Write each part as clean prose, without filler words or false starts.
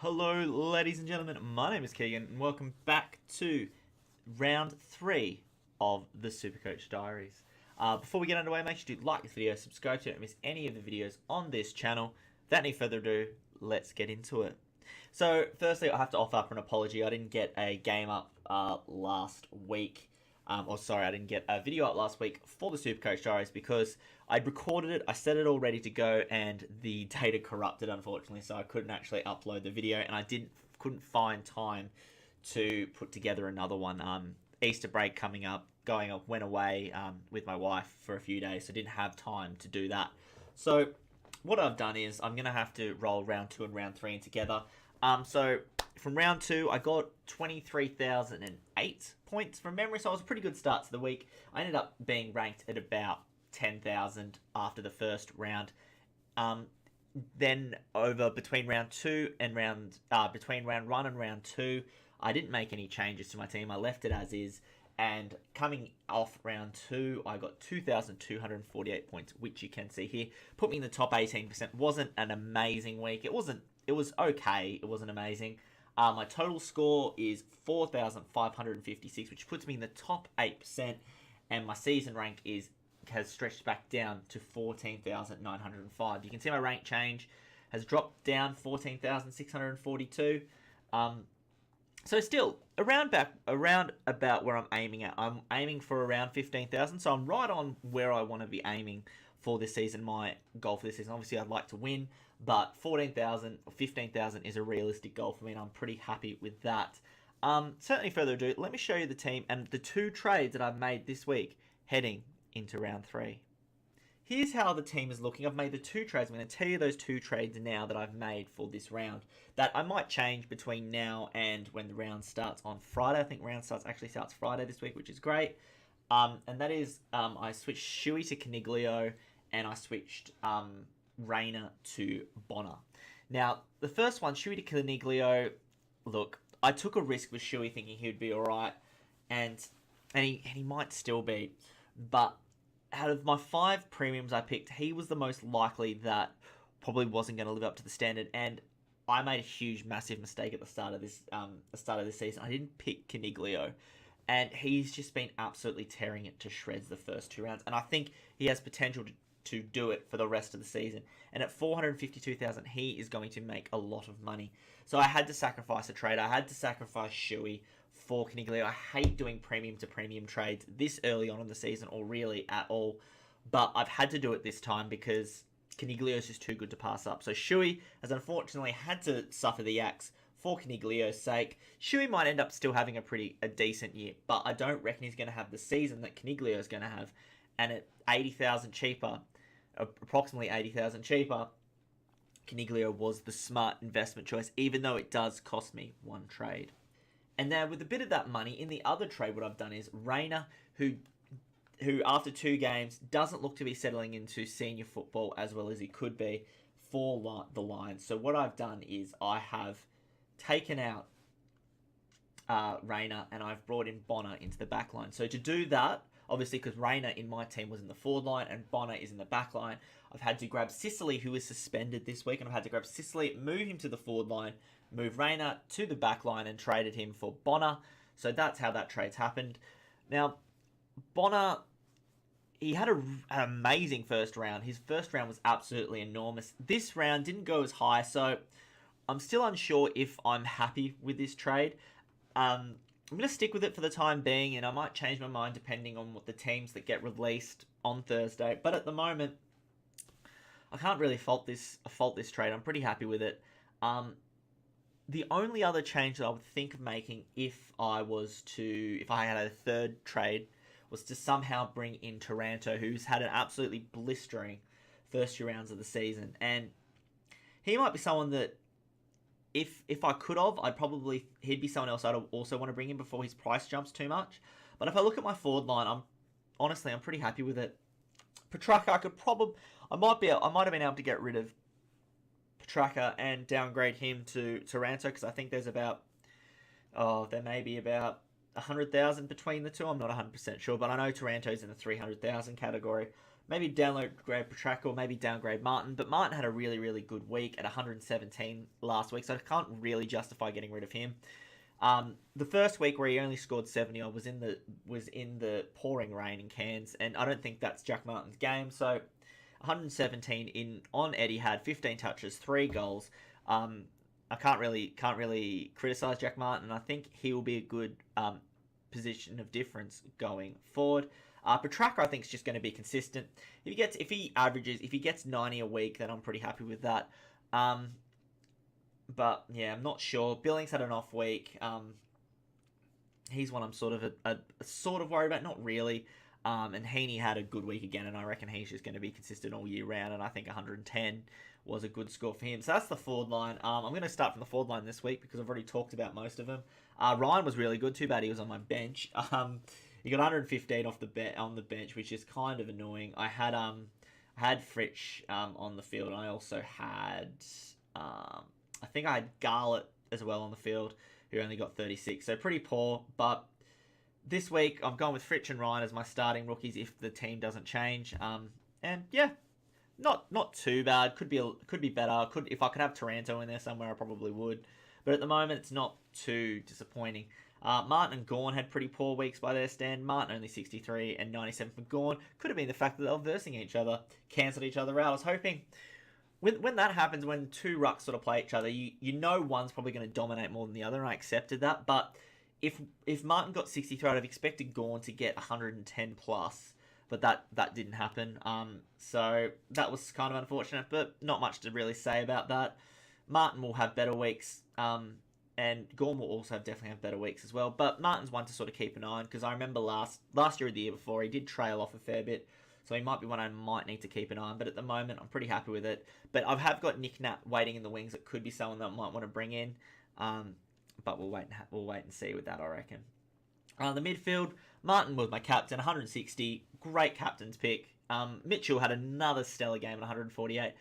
Hello, ladies and gentlemen. My name is Keegan, and welcome back to round 3 of the Supercoach Diaries. Before we get underway, make sure to like this video, subscribe so you don't miss any of the videos on this channel. Without any further ado, let's get into it. So, firstly, I have to offer up an apology. I didn't get a game up last week. I didn't get a video up last week for the Supercoach Diaries because I'd recorded it, I set it all ready to go, and the data corrupted, unfortunately, so I couldn't actually upload the video, and I couldn't find time to put together another one. Easter break coming up, went away with my wife for a few days, so didn't have time to do that. So what I've done is I'm going to have to roll round 2 and round 3 in together. So from round 2, I got 23,008 points from memory, so it was a pretty good start to the week. I ended up being ranked at about 10,000 after the first round. Then between round 1 and round 2, I didn't make any changes to my team. I left it as is, and coming off round 2, I got 2,248 points, which you can see here. Put me in the top 18%. Wasn't an amazing week. It was okay. It wasn't amazing. My total score is 4,556, which puts me in the top 8%, and my season rank has stretched back down to 14,905. You can see my rank change has dropped down 14,642. So still around about where I'm aiming at. I'm aiming for around 15,000, so I'm right on where I want to be aiming for this season. My goal for this season, obviously, I'd like to win, but 14,000 or 15,000 is a realistic goal for me, and I'm pretty happy with that. Certainly, further ado, let me show you the team and the 2 trades that I've made this week heading into round 3. Here's how the team is looking. I've made the 2 trades. I'm going to tell you those 2 trades now that I've made for this round that I might change between now and when the round starts on Friday. I think round actually starts Friday this week, which is great. And that is, I switched Shuey to Caniglio, and I switched Rayner to Bonner. Now, the first one, Shuey to Caniglio, look, I took a risk with Shuey thinking he would be alright, and he might still be, but out of my 5 premiums I picked, he was the most likely that probably wasn't going to live up to the standard, and I made a huge, massive mistake at the start of this season. I didn't pick Caniglio, and he's just been absolutely tearing it to shreds the first 2 rounds, and I think he has potential to do it for the rest of the season. And at 452,000, he is going to make a lot of money. So I had to sacrifice a trade. I had to sacrifice Shuey for Caniglio. I hate doing premium to premium trades this early on in the season, or really at all. But I've had to do it this time because Caniglio is just too good to pass up. So Shuey has unfortunately had to suffer the axe for Caniglio's sake. Shuey might end up still having a decent year, but I don't reckon he's going to have the season that Caniglio is going to have. And at 80,000 cheaper, approximately 80,000 cheaper, Caniglio was the smart investment choice, even though it does cost me 1 trade. And now with a bit of that money, in the other trade, what I've done is Rayner, who after 2 games doesn't look to be settling into senior football as well as he could be for the Lions. So what I've done is I have taken out Rayner, and I've brought in Bonner into the back line. So to do that, obviously, because Rayner in my team was in the forward line and Bonner is in the back line, I've had to grab Sicily, who is suspended this week, and I've had to grab Sicily, move him to the forward line, move Rayner to the back line, and traded him for Bonner. So that's how that trade's happened. Now, Bonner, he had an amazing first round. His first round was absolutely enormous. This round didn't go as high, so I'm still unsure if I'm happy with this trade. I'm going to stick with it for the time being, and I might change my mind depending on what the teams that get released on Thursday. But at the moment, I can't really fault this trade. I'm pretty happy with it. The only other change that I would think of making if I had a third trade, was to somehow bring in Taranto, who's had an absolutely blistering first 2 rounds of the season. And he might be someone that, if I could have, he'd be someone else I'd also want to bring in before his price jumps too much. But if I look at my forward line, I'm pretty happy with it. Petrarca, I might have been able to get rid of Petrarca and downgrade him to Taranto, because I think there may be about 100,000 between the two. I'm not 100% sure, but I know Taranto's in the 300,000 category. maybe downgrade Petrarca or maybe downgrade Martin. But Martin had a really, really good week at 117 last week, so I can't really justify getting rid of him. The first week where he only scored 70 was in the pouring rain in Cairns, and I don't think that's Jack Martin's game. So 117 on Eddie had 15 touches, 3 goals. I can't really criticize Jack Martin. I think he will be a good position of difference going forward. Petrarca, I think, is just going to be consistent. If he gets 90 a week, then I'm pretty happy with that. But yeah, I'm not sure. Billings had an off week. He's one I'm sort of worried about, not really. And Heaney had a good week again, and I reckon he's just going to be consistent all year round. And I think 110 was a good score for him. So that's the forward line. I'm going to start from the forward line this week because I've already talked about most of them. Ryan was really good. Too bad he was on my bench. He got 115 on the bench, which is kind of annoying. I had Fritsch on the field, and I also had I think I had Garlett as well on the field, who only got 36. So pretty poor. But this week I'm going with Fritsch and Ryan as my starting rookies if the team doesn't change. And yeah, not too bad. Could be better. If I could have Taranto in there somewhere, I probably would. But at the moment, it's not too disappointing. Martin and Gawn had pretty poor weeks by their stand. Martin only 63 and 97 for Gawn. Could have been the fact that they were versing each other, cancelled each other out. I was hoping when that happens, when two rucks sort of play each other, you know one's probably going to dominate more than the other, and I accepted that. But if Martin got 63, I'd have expected Gawn to get 110 plus. But that didn't happen. So that was kind of unfortunate, but not much to really say about that. Martin will have better weeks, and Gawn will also definitely have better weeks as well. But Martin's one to sort of keep an eye on, because I remember last year or the year before, he did trail off a fair bit. So he might be one I might need to keep an eye on. But at the moment, I'm pretty happy with it. But I have got Nick Nat waiting in the wings. It could be someone that I might want to bring in. But we'll wait and see with that, I reckon. The midfield, Martin was my captain, 160. Great captain's pick. Mitchell had another stellar game at 148.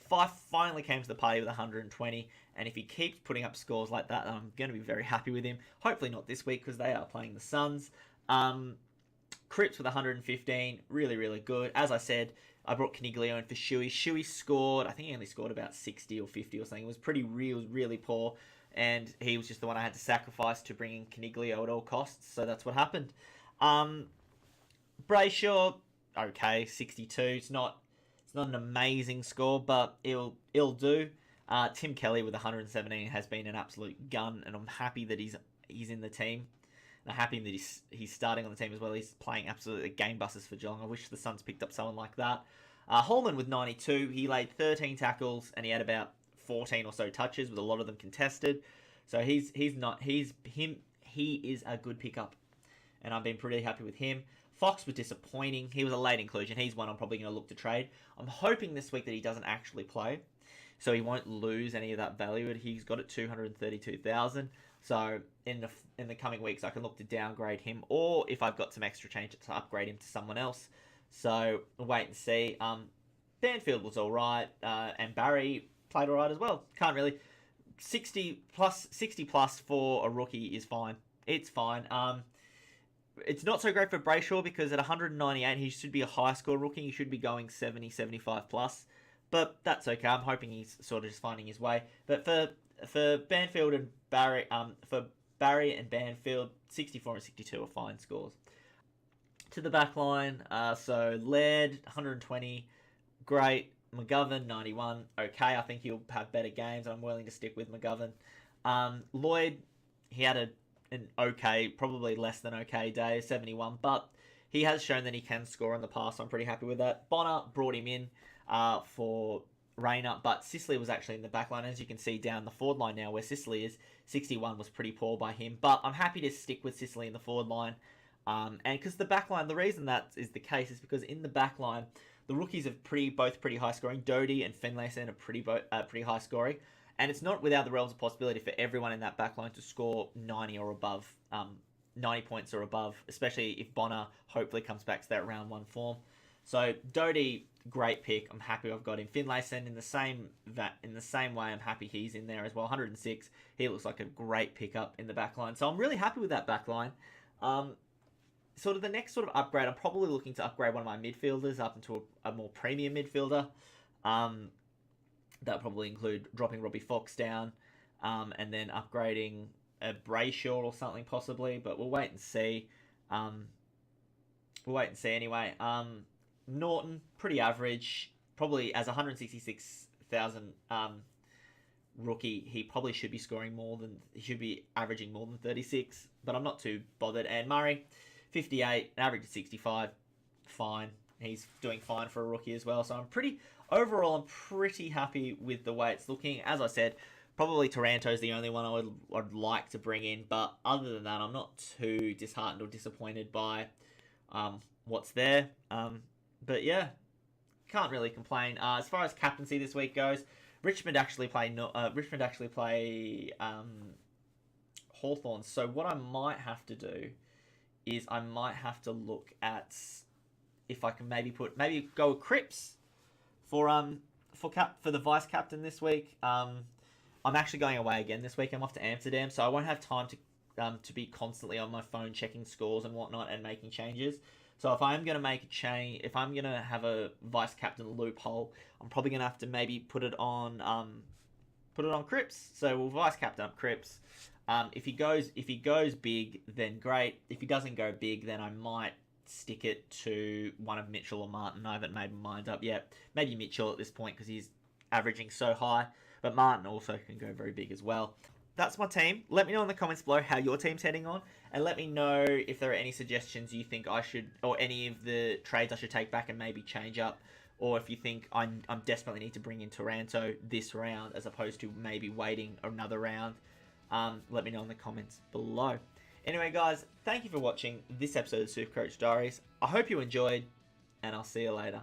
Fife finally came to the party with 120. And if he keeps putting up scores like that, I'm going to be very happy with him. Hopefully not this week, because they are playing the Suns. Cripps with 115. Really, really good. As I said, I brought Caniglio in for Shuey. Shuey scored, I think he only scored about 60 or 50 or something. It was really poor. And he was just the one I had to sacrifice to bring in Caniglio at all costs. So that's what happened. Brayshaw, okay, 62. It's not an amazing score, but it'll do. Tim Kelly with 117 has been an absolute gun, and I'm happy that he's in the team. And I'm happy that he's starting on the team as well. He's playing absolutely gangbusters for Geelong. I wish the Suns picked up someone like that. Holman with 92. He laid 13 tackles and he had about 14 or so touches, with a lot of them contested. So he is a good pickup, and I've been pretty happy with him. Fox was disappointing. He was a late inclusion. He's one I'm probably going to look to trade. I'm hoping this week that he doesn't actually play, so he won't lose any of that value. He's got it 232,000. So in the coming weeks, I can look to downgrade him, or if I've got some extra change, to upgrade him to someone else. So we'll wait and see. Banfield was all right, and Barry played all right as well. Can't really 60 plus for a rookie is fine. It's fine. It's not so great for Brayshaw, because at 198 he should be a high score rookie. He should be going 70, 75 plus. But that's okay. I'm hoping he's sort of just finding his way. But for Banfield and Barry, for Barry and Banfield, 64 and 62 are fine scores. To the back line, so Laird, 120, great. McGovern, 91, okay. I think he'll have better games, and I'm willing to stick with McGovern. Lloyd, he had an okay, probably less than okay day, 71, but he has shown that he can score in the past, so I'm pretty happy with that. Bonner brought him in for Rayner, but Sicily was actually in the back line. As you can see down the forward line now, where Sicily is, 61 was pretty poor by him, but I'm happy to stick with Sicily in the forward line. And because the back line, the reason that is the case is because in the back line, the rookies are both pretty high scoring. Doty and Finlayson are pretty high scoring. And it's not without the realms of possibility for everyone in that back line to score 90 or above, 90 points or above, especially if Bonner hopefully comes back to that round one form. So Doty, great pick. I'm happy I've got him. Finlayson in the same way, I'm happy he's in there as well. 106. He looks like a great pickup in the back line. So I'm really happy with that back line. sort of the next sort of upgrade, I'm probably looking to upgrade one of my midfielders up into a more premium midfielder. That probably include dropping Robbie Fox down, and then upgrading a Brayshaw or something possibly. But we'll wait and see. We'll wait and see anyway. Norton, pretty average. Probably as 166,000 rookie, he probably should be scoring more than, he should be averaging more than 36. But I'm not too bothered. And Murray, 58, an average of 65, fine. He's doing fine for a rookie as well. So overall, I'm pretty happy with the way it's looking. As I said, probably Taranto's the only one I'd like to bring in. But other than that, I'm not too disheartened or disappointed by what's there. But yeah, can't really complain. As far as captaincy this week goes, Richmond actually play Hawthorn. So what I might have to do is I might have to look at if I can maybe go with Cripps for the vice captain this week. I'm actually going away again this week. I'm off to Amsterdam, so I won't have time to be constantly on my phone checking scores and whatnot and making changes. So if I'm going to make a change, if I'm going to have a vice captain loophole, I'm probably going to have to maybe put it on Cripps. So we'll vice captain up Cripps. If he goes big, then great. If he doesn't go big, then I might stick it to one of Mitchell or Martin. I haven't made my mind up yet. Maybe Mitchell at this point because he's averaging so high, but Martin also can go very big as well. That's my team. Let me know in the comments below how your team's heading on, and let me know if there are any suggestions you think I should, or any of the trades I should take back and maybe change up, or if you think I'm desperately need to bring in Taranto this round as opposed to maybe waiting another round. Let me know in the comments below. Anyway, guys, thank you for watching this episode of Supercoach Diaries. I hope you enjoyed, and I'll see you later.